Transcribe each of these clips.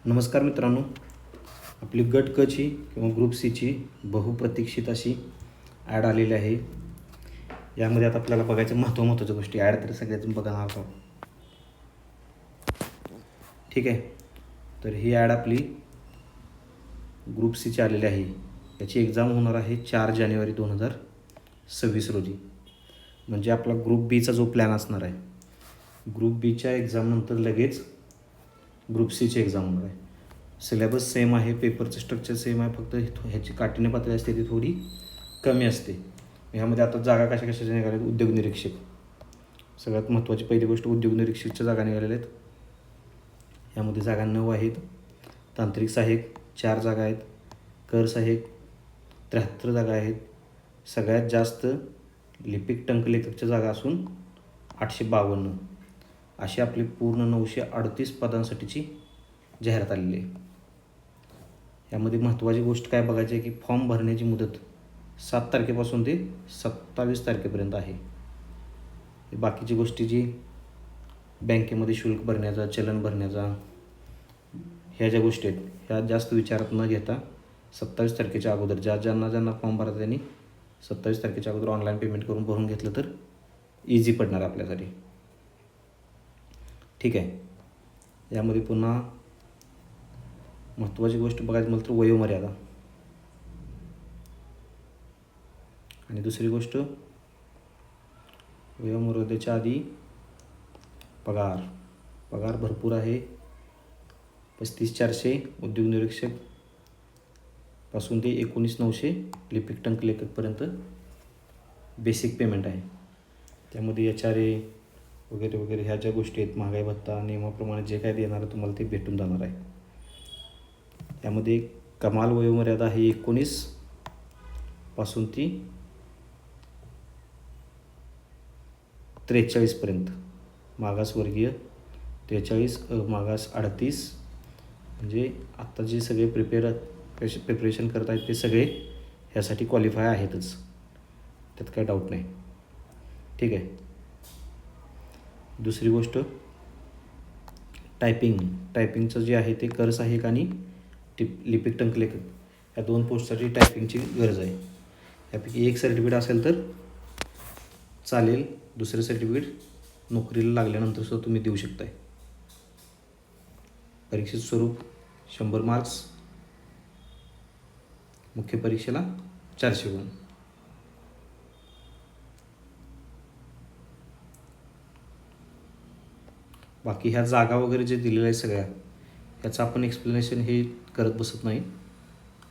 नमस्कार मित्रांनो, आपली गट क ची किंवा ग्रुप सी ची बहुप्रतीक्षित अशी ॲड आलेली आहे. यामध्ये आता आपल्याला बघायचं महत्त्वाच्या गोष्टी. ॲड तर सगळ्यातून बघणार आहोत. ठीक आहे, तर ही ॲड आपली ग्रुप सी ची आलेली आहे. याची एक्झाम होणार आहे 4 जानेवारी 2026 रोजी. म्हणजे आपला ग्रुप बीचा जो प्लॅन असणार आहे, ग्रुप बीच्या एक्झामनंतर लगेच ग्रुप सीची एक्झाम होणार आहे. सिलेबस सेम आहे, पेपरचं स्ट्रक्चर सेम आहे, फक्त ह्याची काठीण्य पातळी असते ती थोडी कमी असते. ह्यामध्ये आता जागा कशाच्या निघाल्या? उद्योग निरीक्षक. सगळ्यात महत्त्वाची पहिली गोष्ट, उद्योग निरीक्षकच्या जागा निघालेल्या आहेत. यामध्ये जागा 9 आहेत. तांत्रिक सहाय्यक 4 जागा आहेत. कर सहाय्यक 73 जागा आहेत. सगळ्यात जास्त लिपिक टंकलेखकच्या जागा असून 852 अशी आपली पूर्ण 938 पदांसाठीची जाहिरात आलेली आहे. यामध्ये महत्त्वाची गोष्ट काय बघायची आहे की फॉर्म भरण्याची मुदत 7 तारखेपासून ते 27 तारखेपर्यंत आहे. बाकीची गोष्टी जी बँकेमध्ये शुल्क भरण्याचा, चलन भरण्याचा, ह्या ज्या गोष्टी आहेत ह्या जास्त विचारात न घेता 27 तारखेच्या अगोदर ज्यांना फॉर्म भरायचा त्यांनी 27 तारखेच्या अगोदर ऑनलाईन पेमेंट करून भरून घेतलं तर इझी पडणार आपल्यासाठी. ठीक आहे. यामध्ये पुन्हा महत्त्वाची गोष्ट बघायची म्हटलं तर वयोमर्यादा, आणि दुसरी गोष्ट वयोमर्यादेच्या आधी पगार भरपूर आहे. 35,400 उद्योग निरीक्षक पासून ते 19,900 लिपिक टंकलेखकपर्यंत बेसिक पेमेंट आहे. त्यामध्ये HRA वगैरे वगैरे ह्या ज्या गोष्टी आहेत, महागाई भत्ता नियमाप्रमाणे जे काय देणार तुम्हाला ते भेटून जाणार आहे. यामध्ये कमाल वयोमर्यादा आहे 19 पासून ती 43पर्यंत. मागासवर्गीय 43, मागास 38. म्हणजे आत्ता जे सगळे प्रिपरेशन करत आहेत ते सगळे ह्यासाठी क्वालिफाय आहेतच, त्यात काही डाऊट नाही. ठीक आहे. दुसरी गोष्ट टायपिंगचं जे आहे ते कर सहाय्यक आणि लिपिक टंकलेखक या 2 पोस्टसाठी टायपिंगची गरज आहे. यापैकी एक सर्टिफिकेट असेल तर चालेल, दुसरं सर्टिफिकेट नोकरीला लागल्यानंतर सुद्धा तुम्ही देऊ शकताय. परीक्षेचं स्वरूप 100 मार्क्स, मुख्य परीक्षेला 400 गुण. बाकी ह्या जागा वगैरे जे दिलेल्या आहे सगळ्या ह्याचं आपण एक्सप्लेनेशन हे करत बसत नाही.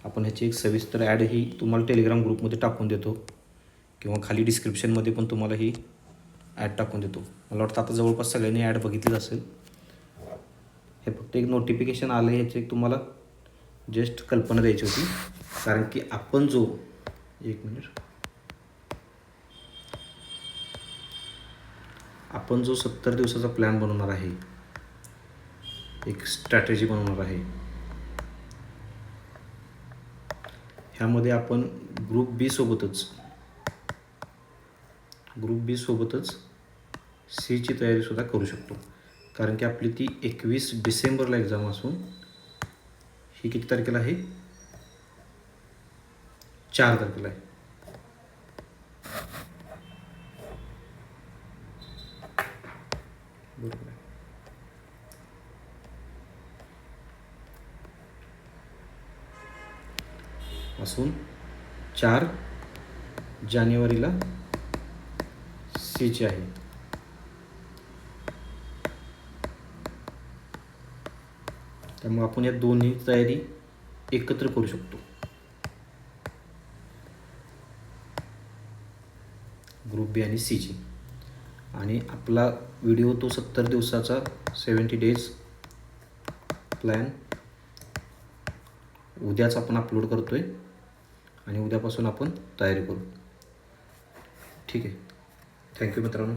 आपण ह्याची एक सविस्तर ॲड ही तुम्हाला टेलिग्राम ग्रुपमध्ये टाकून देतो किंवा खाली डिस्क्रिप्शनमध्ये पण तुम्हाला ही ॲड टाकून देतो. मला वाटतं आता जवळपास सगळ्यांनी ॲड बघितलीच असेल. हे फक्त एक नोटिफिकेशन आलं, ह्याची एक तुम्हाला जस्ट कल्पना द्यायची होती. कारण की आपण जो 70 दिवसाचा प्लॅन बनवणार आहे, एक स्ट्रॅटेजी बनवणार आहे, ह्यामध्ये आपण ग्रुप बी सोबतच सीची तयारीसुद्धा करू शकतो. कारण की आपली ती 21 डिसेंबरला एक्झाम असून ही किती तारखेला आहे? 4 तारखेला आहे. बरोबर आहे. असून 4 जानेवारीला सीची आहे. त्यामुळे आपण या दोन्ही तयारी एकत्र करू शकतो. ग्रुप बी आणि सीची. आणि आपला व्हिडिओ तो 70 दिवसाचा 70 डेज प्लॅन उद्याच आपण अपलोड करतो आहे आणि उद्यापासून आपण तयारी करू. ठीक आहे. थँक्यू मित्रांनो.